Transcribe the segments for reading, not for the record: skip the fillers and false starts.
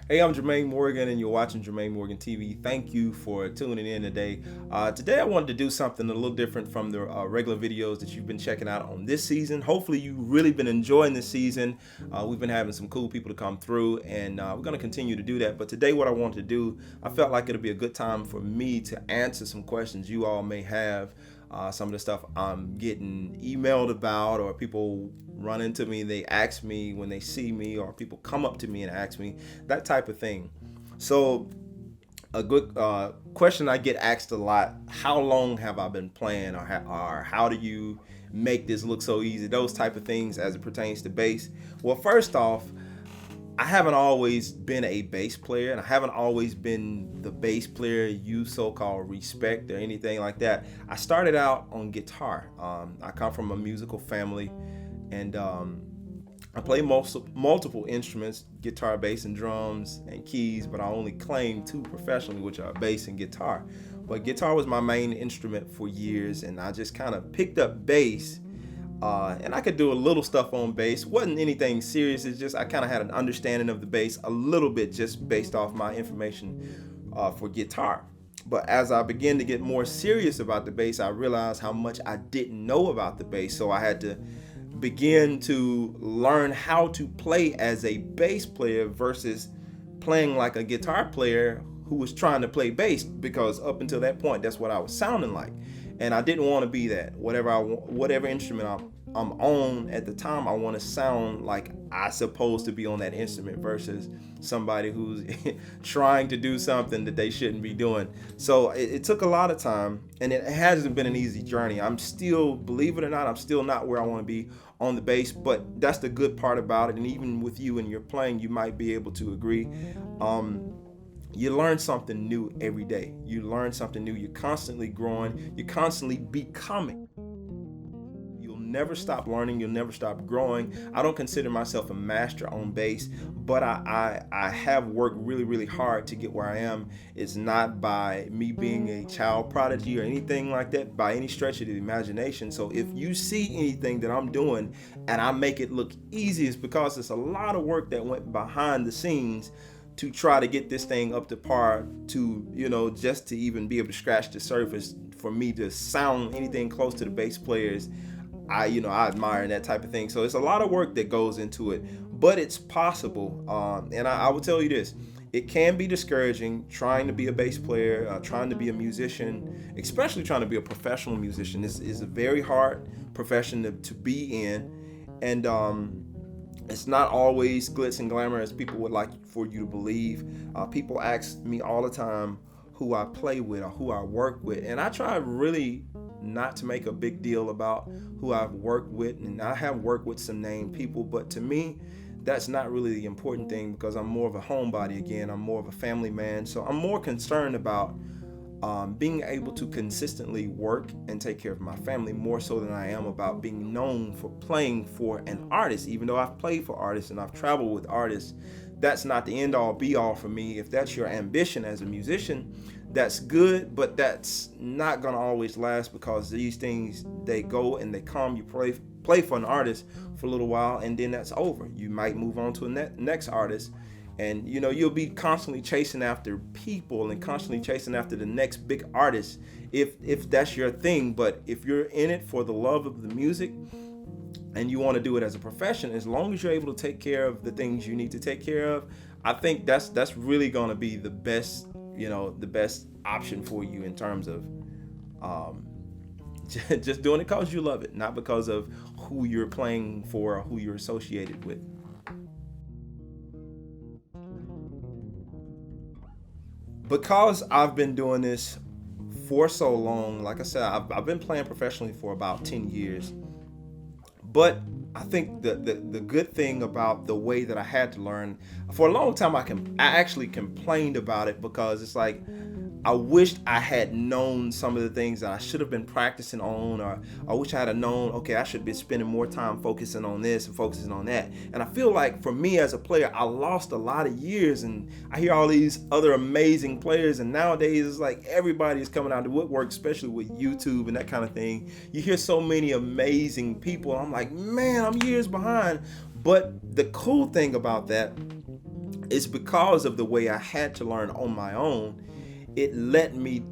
Hey, I'm Jermaine Morgan, and you're watching Jermaine Morgan TV. Thank you for tuning in today. Today, I wanted to do something a little different from the regular videos that you've been checking out on this season. Hopefully, you've really been enjoying this season. We've been having some cool people to come through, and we're going to continue to do that. But today, what I wanted to do, I felt like it'll be a good time for me to answer some questions you all may have. Some of the stuff I'm getting emailed about, or people run into me, they ask me when they see me, or people come up to me and ask me, that type of thing. So, a good question I get asked a lot: how long have I been playing, or how do you make this look so easy? Those type of things as it pertains to bass. Well, first off, I haven't always been a bass player, and I haven't always been the bass player you so-called respect or anything like that. I started out on guitar. I come from a musical family, and I play multiple instruments: guitar, bass, and drums, and keys. But I only claim two professionally, which are bass and guitar. But guitar was my main instrument for years, and I just kind of picked up bass, and I could do a little stuff on bass. Wasn't anything serious. It's just I kind of had an understanding of the bass a little bit just based off my information for guitar. But as I began to get more serious about the bass, I realized how much I didn't know about the bass. So I had to begin to learn how to play as a bass player versus playing like a guitar player who was trying to play bass, because up until that point, that's what I was sounding like, and I didn't want to be that. Whatever instrument I'm on at the time, I want to sound like I supposed to be on that instrument versus somebody who's trying to do something that they shouldn't be doing. So it took a lot of time, and it hasn't been an easy journey. I'm still, believe it or not, I'm still not where I want to be on the bass, but that's the good part about it. And even with you and your playing, you might be able to agree. You learn something new every day. You learn something new. You're constantly growing. You're constantly becoming. You'll never stop learning. You'll never stop growing. I don't consider myself a master on bass, but I have worked really, really hard to get where I am. It's not by me being a child prodigy or anything like that by any stretch of the imagination. So if you see anything that I'm doing and I make it look easy, it's because it's a lot of work that went behind the scenes to try to get this thing up to par, to, just to even be able to scratch the surface. For me to sound anything close to the bass players, I admire that type of thing. So it's a lot of work that goes into it, but it's possible. And I will tell you this: it can be discouraging trying to be a bass player, trying to be a musician, especially trying to be a professional musician. This is a very hard profession to be in, and it's not always glitz and glamour as people would like for you to believe. People ask me all the time who I play with or who I work with, and I try really not to make a big deal about who I've worked with. And I have worked with some named people, but to me, that's not really the important thing, because I'm more of a homebody again. I'm more of a family man, so I'm more concerned about being able to consistently work and take care of my family, more so than I am about being known for playing for an artist. Even though I've played for artists and I've traveled with artists, that's not the end all be all for me. If that's your ambition as a musician, that's good, but that's not gonna always last, because these things, they go and they come. You play for an artist for a little while, and then that's over. You might move on to a next artist, and you'll be constantly chasing after people and constantly chasing after the next big artist, if that's your thing. But if you're in it for the love of the music and you want to do it as a profession, as long as you're able to take care of the things you need to take care of, I think that's really going to be the best option for you, in terms of just doing it because you love it, not because of who you're playing for or who you're associated with. Because I've been doing this for so long, like I said, I've been playing professionally for about 10 years. But I think the good thing about the way that I had to learn, for a long time, I actually complained about it, because it's like I wished I had known some of the things that I should have been practicing on, or I wish I had known, okay, I should be spending more time focusing on this and focusing on that. And I feel like for me as a player, I lost a lot of years, and I hear all these other amazing players, and nowadays it's like everybody is coming out of the woodwork, especially with YouTube and that kind of thing. You hear so many amazing people, and I'm like, man, I'm years behind. But the cool thing about that it's because of the way I had to learn on my own. It let me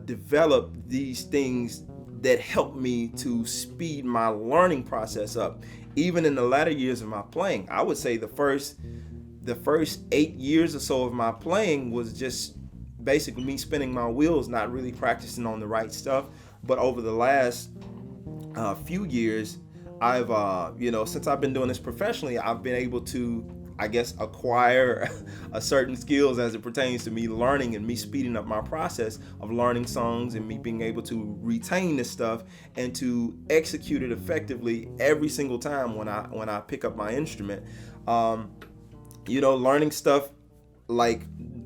develop these things that helped me to speed my learning process up. Even in the latter years of my playing, I would say the first 8 years or so of my playing was just basically me spinning my wheels, not really practicing on the right stuff. But over the last few years, I've since I've been doing this professionally, I've been able to, I guess, acquire a certain skills as it pertains to me learning and me speeding up my process of learning songs, and me being able to retain this stuff and to execute it effectively every single time when I pick up my instrument. Learning stuff like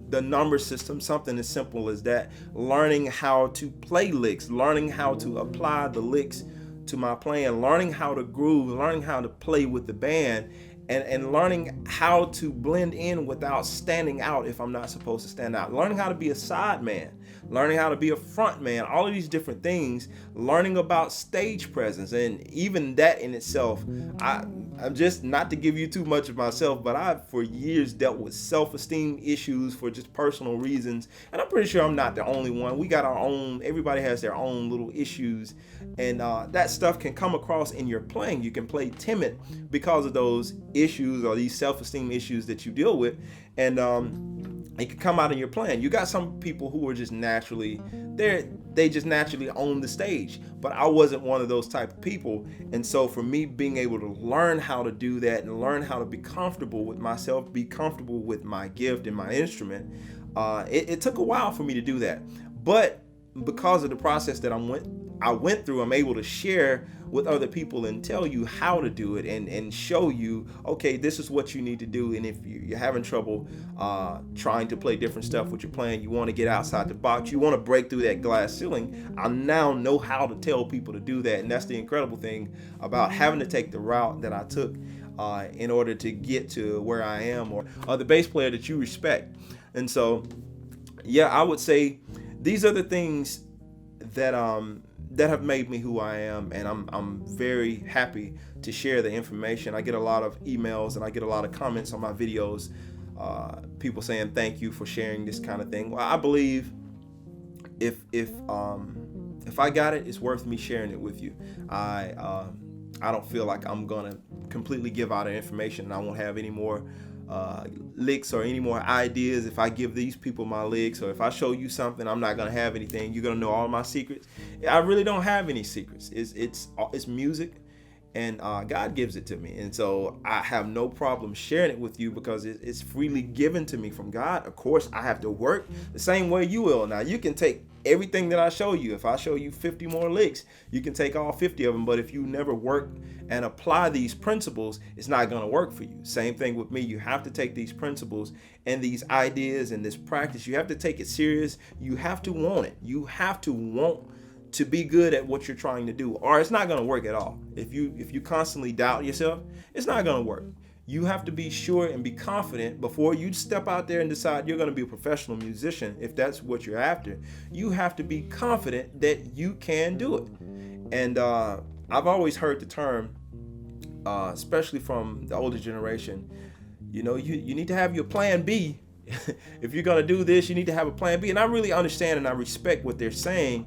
the number system, something as simple as that, learning how to play licks, learning how to apply the licks to my playing, learning how to groove, learning how to play with the band, and learning how to blend in without standing out if I'm not supposed to stand out, learning how to be a side man, learning how to be a front man, all of these different things, learning about stage presence. And even that in itself, I'm just, not to give you too much of myself, but I've for years dealt with self-esteem issues for just personal reasons, and I'm pretty sure I'm not the only one. We got our own, everybody has their own little issues, and that stuff can come across in your playing. You can play timid because of those issues or these self-esteem issues that you deal with, and it can come out in your playing. You got some people who are just naturally, they just naturally own the stage, but I wasn't one of those type of people. And so for me, being able to learn how to do that and learn how to be comfortable with myself, be comfortable with my gift and my instrument, it took a while for me to do that. But because of the process that I went through, I'm able to share with other people and tell you how to do it, and show you, okay, this is what you need to do. And if you're having trouble trying to play different stuff with your playing, you want to get outside the box, you want to break through that glass ceiling, I now know how to tell people to do that. And that's the incredible thing about having to take the route that I took in order to get to where I am, or the bass player that you respect. And so, yeah, I would say these are the things that have made me who I am, and I'm very happy to share the information. I get a lot of emails and I get a lot of comments on my videos, people saying thank you for sharing this kind of thing. Well, I believe if I got it, it's worth me sharing it with you. I don't feel like I'm gonna completely give out the information, and I won't have any more licks or any more ideas. If I give these people my licks, or if I show you something, I'm not gonna have anything. You're gonna know all my secrets. I really don't have any secrets. It's music, and God gives it to me, and so I have no problem sharing it with you because it's freely given to me from God. Of course, I have to work the same way you will. Now, you can take everything that I show you. If I show you 50 more licks, you can take all 50 of them, but if you never work and apply these principles, it's not going to work for you. Same thing with me. You have to take these principles and these ideas and this practice. You have to take it serious. You have to want it. You have to want to be good at what you're trying to do, or it's not going to work at all. If you constantly doubt yourself, it's not going to work. You have to be sure and be confident before you step out there and decide you're going to be a professional musician. If that's what you're after, you have to be confident that you can do it. And I've always heard the term, especially from the older generation, you need to have your plan B. If you're going to do this, you need to have a plan B. And I really understand and I respect what they're saying,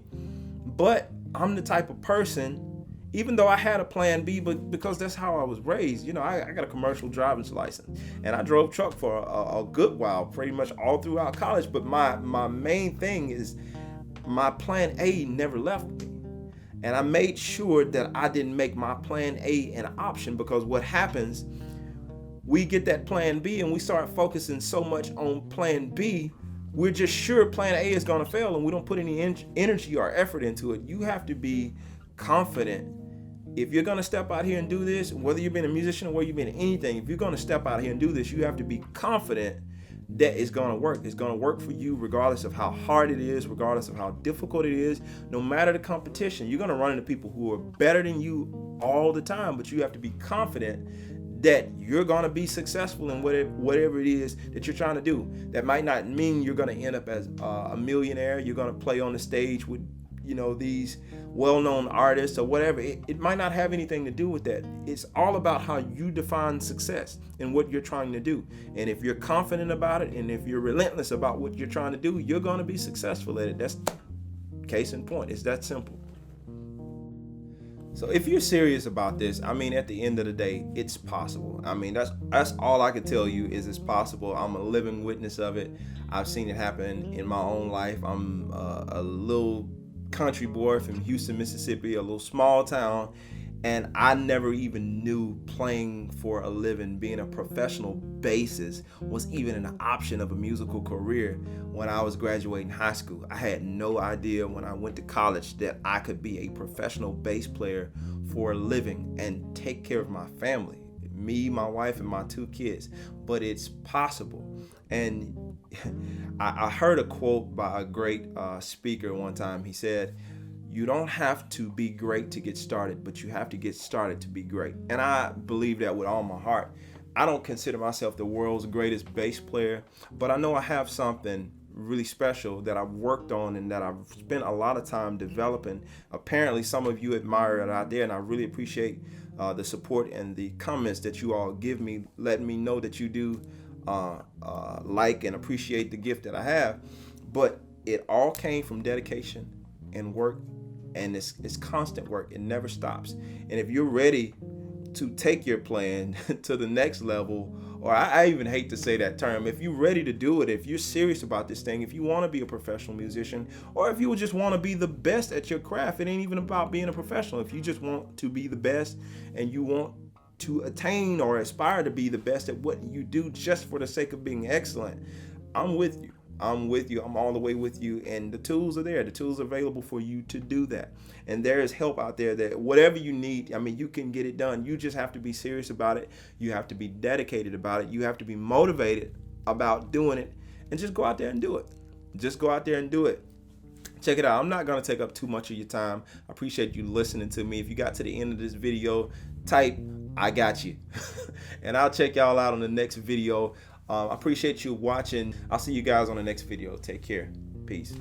but I'm the type of person, even though I had a plan B, but because that's how I was raised, I got a commercial driver's license, and I drove truck for a good while, pretty much all throughout college. But my main thing is my plan A never left me. And I made sure that I didn't make my plan A an option, because what happens, we get that plan B and we start focusing so much on plan B, we're just sure plan A is going to fail, and we don't put any energy or effort into it. You have to be confident. If you're going to step out here and do this, whether you've been a musician or whether you've been anything, if you're going to step out here and do this, you have to be confident that it's going to work. It's going to work for you regardless of how hard it is, regardless of how difficult it is, no matter the competition. You're going to run into people who are better than you all the time, but you have to be confident that you're going to be successful in whatever it is that you're trying to do. That might not mean you're going to end up as a millionaire. You're going to play on the stage with these well-known artists or whatever. It might not have anything to do with that. It's all about how you define success and what you're trying to do. And if you're confident about it, and if you're relentless about what you're trying to do, you're going to be successful at it. That's case in point. It's that simple. So if you're serious about this, I mean, at the end of the day, it's possible. I mean, that's all I can tell you is it's possible. I'm a living witness of it. I've seen it happen in my own life. I'm a little country boy from Houston, Mississippi, a little small town, and I never even knew playing for a living, being a professional bassist, was even an option of a musical career when I was graduating high school. I had no idea when I went to college that I could be a professional bass player for a living and take care of my family, me, my wife, and my 2 kids. But it's possible. And I heard a quote by a great speaker one time. He said, "You don't have to be great to get started, but you have to get started to be great." And I believe that with all my heart. I don't consider myself the world's greatest bass player, but I know I have something really special that I've worked on and that I've spent a lot of time developing. Apparently, some of you admire it out there, and I really appreciate the support and the comments that you all give me, letting me know that you do like and appreciate the gift that I have. But it all came from dedication and work, and it's constant work. It never stops. And if you're ready to take your playing to the next level, or I even hate to say that term, if you're ready to do it, if you're serious about this thing, if you want to be a professional musician, or if you just want to be the best at your craft, it ain't even about being a professional. If you just want to be the best and you want to attain or aspire to be the best at what you do just for the sake of being excellent, I'm with you. I'm with you. I'm all the way with you. And the tools are there. The tools are available for you to do that. And there is help out there that whatever you need, I mean, you can get it done. You just have to be serious about it. You have to be dedicated about it. You have to be motivated about doing it, and just go out there and do it. Just go out there and do it. Check it out. I'm not going to take up too much of your time. I appreciate you listening to me. If you got to the end of this video, type, "I got you." And I'll check y'all out on the next video. I appreciate you watching. I'll see you guys on the next video. Take care. Peace.